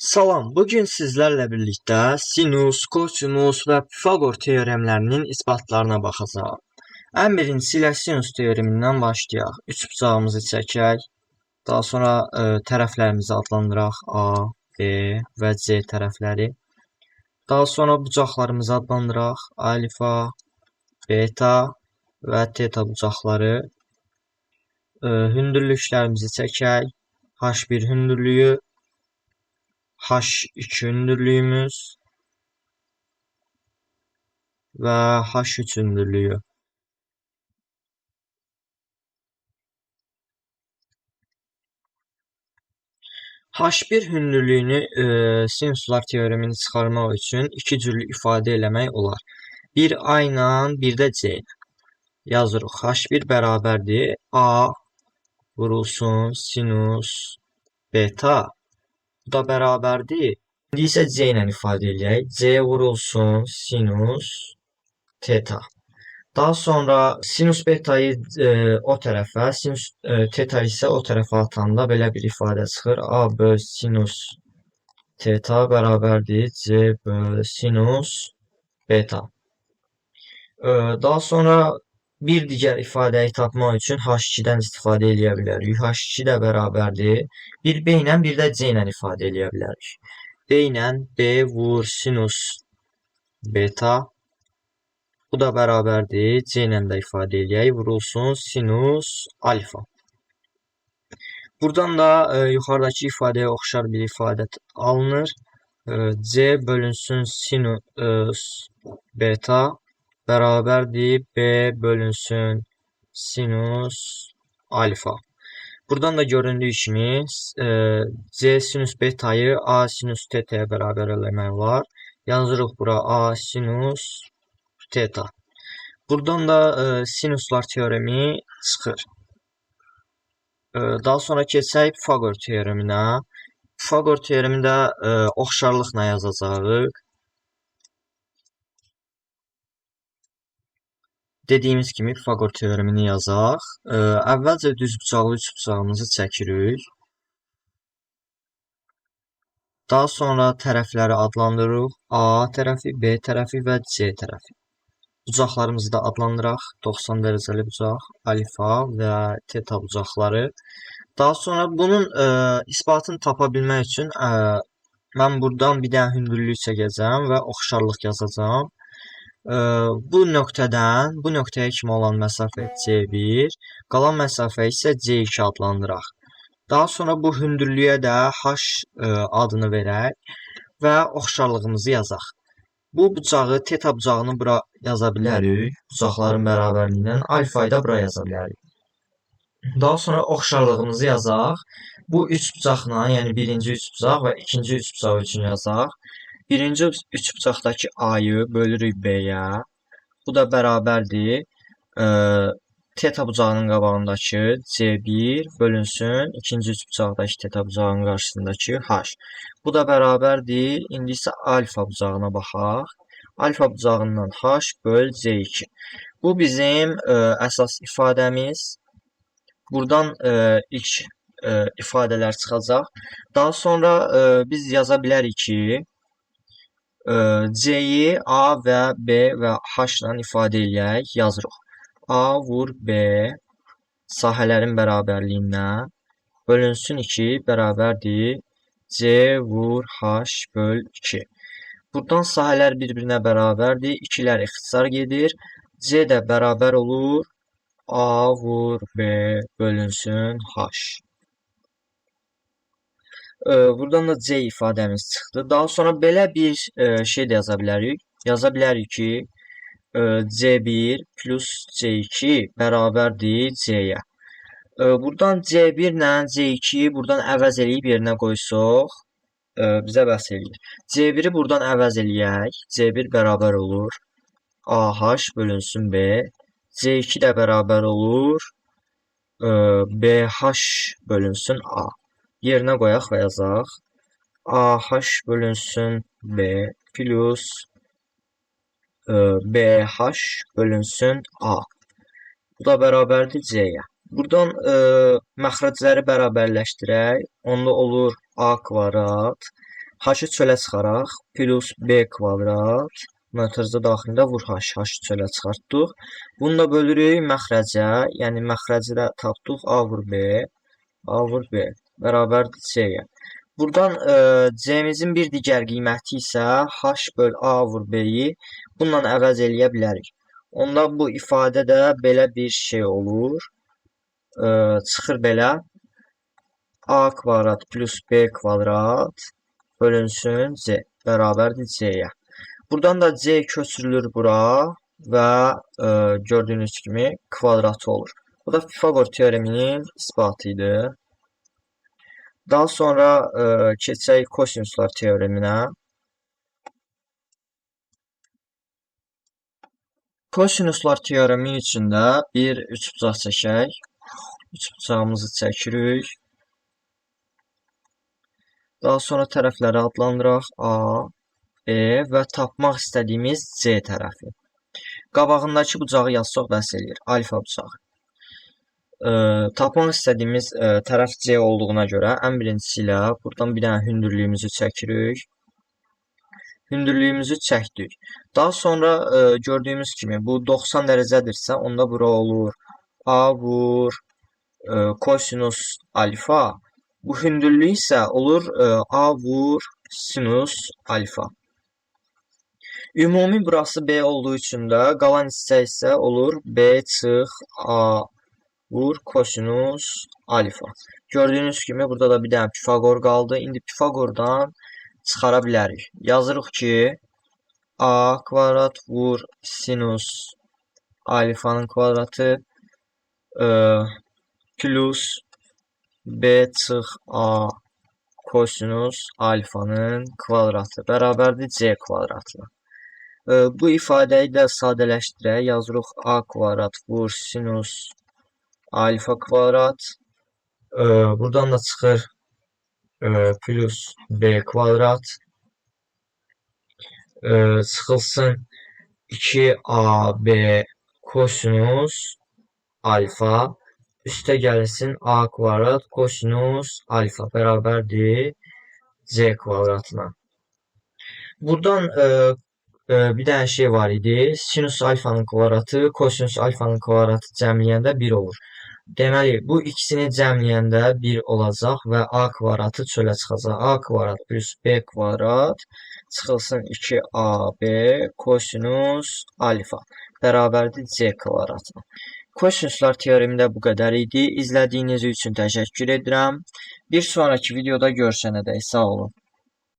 Salam, bugün sizlərlə birlikdə sinus, kosinus və Pifaqor teoremlərinin isbatlarına baxacağıq. Ən birincisi ilə sinus teoremindən başlayaq. Üçbucağımızı çəkək. Daha sonra tərəflərimizi adlandıraq. A, B və C tərəfləri. Daha sonra bucaqlarımızı adlandıraq. Alfa, beta və teta bucaqları. Hündürlüklərimizi çəkək. H1 hündürlüyü, H2 hündürlüyümüz və H3 hündürlüyü. H1 hündürlüyünü sinuslar teoremini çıxarmaq üçün iki cürlü ifadə eləmək olar. Bir A ilə, bir də C ilə. Yazırıq. H1 bərabərdir. A vurulsun sinus beta. Bu da bərabərdir. İndi isə C ilə ifadə edək. C vurulsun sinus teta. Daha sonra sinus betayı o tərəfə, sinus teta isə o tərəfə atanda belə bir ifadə çıxır. A böl sinus teta bərabərdir C böl sinus beta. Daha sonra bir digər ifadəyi tapmaq üçün H2-dən istifadə edə bilərik. H2 də bərabərdir. Bir B ilə, bir də C ilə ifadə edə bilərik. B ilə B vur sinus beta. Bu da bərabərdir. C ilə də ifadə edək. Vurulsun sinus alfa. Buradan da yuxarıdakı ifadəyə oxşar bir ifadə alınır. C bölünsün sinus beta bərabərdir B bölünsün sinus alfa. Buradan da göründüyü kimi C sinus betayı A sinus teta'ya bərabər eləmək olar. Yazırıq bura A sinus teta. Buradan da sinuslar teoremi çıxır. Daha sonra keçək Pifaqor teoreminə. Pifaqor teoremində oxşarlıqla yazacağıq. Dediyimiz kimi Pifaqor teoremini yazaq. Əvvəlcə düzbucaqlı üçbucağımızı çəkirik. Daha sonra tərəfləri adlandırırıq. A tərəfi, B tərəfi və C tərəfi. Bucaqlarımızı da adlandıraq. 90 dərəcəli bucaq, alfa və teta bucaqları. Daha sonra bunun isbatını tapa bilmək üçün mən buradan bir dənə hündürlük çəkəcəm və oxşarlıq yazacağım. Bu nöqtədən bu nöqtəyə kimi olan məsafə C1, qalan məsafə isə C2 adlandıraq. Daha sonra bu hündürlüyə də H adını verək və oxşarlığımızı yazaq. Bu bucağı, teta bucağını bura yaza bilərik. Bucaqların bərabərliyindən alfayı da bura yaza bilərik. Daha sonra oxşarlığımızı yazaq. Bu üç bucaqla, yəni birinci üç bucaq və ikinci üç bucaq üçün yazaq. Birinci üçbucaqdakı A-yı bölürük B-yə. Bu da bərabərdir. Teta bucağının qabağındakı C1 bölünsün ikinci üçbucaqdakı teta bucağının qarşısındakı H. Bu da bərabərdir. İndi isə alfa bucağına baxaq. Alfa bucağından H böl C2. Bu bizim əsas ifadəmiz. Buradan ilk ifadələr çıxacaq. Daha sonra biz yaza bilərik ki, C-yi A və B və H ilə ifadə eləyək, yazırıq. A vur B sahələrin bərabərliyindən bölünsün 2 bərabərdir C vur H böl 2. Buradan sahələr bir-birinə bərabərdir. 2-lər ixtisar gedir. C də bərabər olur. A vur B bölünsün H. Buradan da C ifadəmiz çıxdı. Daha sonra belə bir şey də yaza bilərik. Yaza bilərik ki, C1 plus C2 bərabərdir C-yə. Buradan C1 ilə C2-yi buradan əvəz eləyib yerinə qoysuq, bizə bəhs eləyir. C1-i buradan əvəz eləyək. C1 bərabər olur. AH bölünsün B. C2 də bərabər olur. BH bölünsün A. Yerinə qoyaq və yazaq. AH bölünsün B plus BH bölünsün A. Bu da bərabərdir C-yə. Buradan məxrəcləri bərabərləşdirək. Onda olur A kvadrat H-ı çölə çıxaraq plus B kvadrat mötərizə daxilində vur H. H-ı çölə çıxartdıq. Bunu da bölürük məxrəcə. Yəni məxrəci də tapdıq. A vur B. A vur B. Bərabərdir C-yə. Buradan C-mizin bir digər qiyməti isə H böl A vur B-yi bununla əvəz eləyə bilərik. Onda bu ifadə də belə bir şey olur. Çıxır belə. A kvadrat plus B kvadrat bölünsün C bərabərdir C-yə. Buradan da C köçürülür bura və gördüyünüz kimi kvadratı olur. Bu da Pifagor teoreminin isbatı idi. Daha sonra keçək kosinuslar teoreminə. Kosinuslar teoremi üçün də bir üçbucaq çəkək. Üçbucağımızı çəkirik. Daha sonra tərəfləri adlandıraq A, B və tapmaq istədiyimiz C tərəfi. Qabağındakı bucağı yazsaq bəs eləyir. Alfa bucağı. Tapmaq istədiyimiz tərəf C olduğuna görə ən birincisi ilə buradan bir dənə hündürlüyümüzü çəkirik. Hündürlüyümüzü çəkdik. Daha sonra gördüyümüz kimi bu 90 dərəcədirsə onda bura olur A vur kosinus alfa. Bu hündürlük isə olur A vur sinus alfa. Ümumi burası B olduğu üçün də qalan hissə isə olur B çıx A vur kosinus alfa. Gördüyünüz kimi burada da bir dənə Pifagor qaldı. İndi Pifagordan çıxara bilərik. Yazırıq ki A kvadrat vur sinus alfanın kvadratı plus B çıx A kosinus alfanın kvadratı bərabərdir C kvadratına. Bu ifadəyi də sadələşdirək. Yazırıq A kvadrat vur sinus alfa kvadrat. Buradan da çıxır plus B kvadrat. Çıxılsın 2AB kosinus alfa. Üstə gəlsin A kvadrat kosinus alfa bərabərdir C kvadratına. Buradan bir dənə şey var idi. Sinus alfanın kvadratı, kosinus alfanın kvadratı cəmləyəndə 1 olur. Deməli, bu ikisini cəmləyəndə 1 olacaq və A kvadratı çölə çıxacaq. A kvadrat plus B kvadrat çıxılsın 2AB kosinus alfa bərabərdir C kvadratına. Kosinuslar teoremi də bu qədər idi. İzlədiyiniz üçün təşəkkür edirəm. Bir sonraki videoda görüşənədək sağ olun.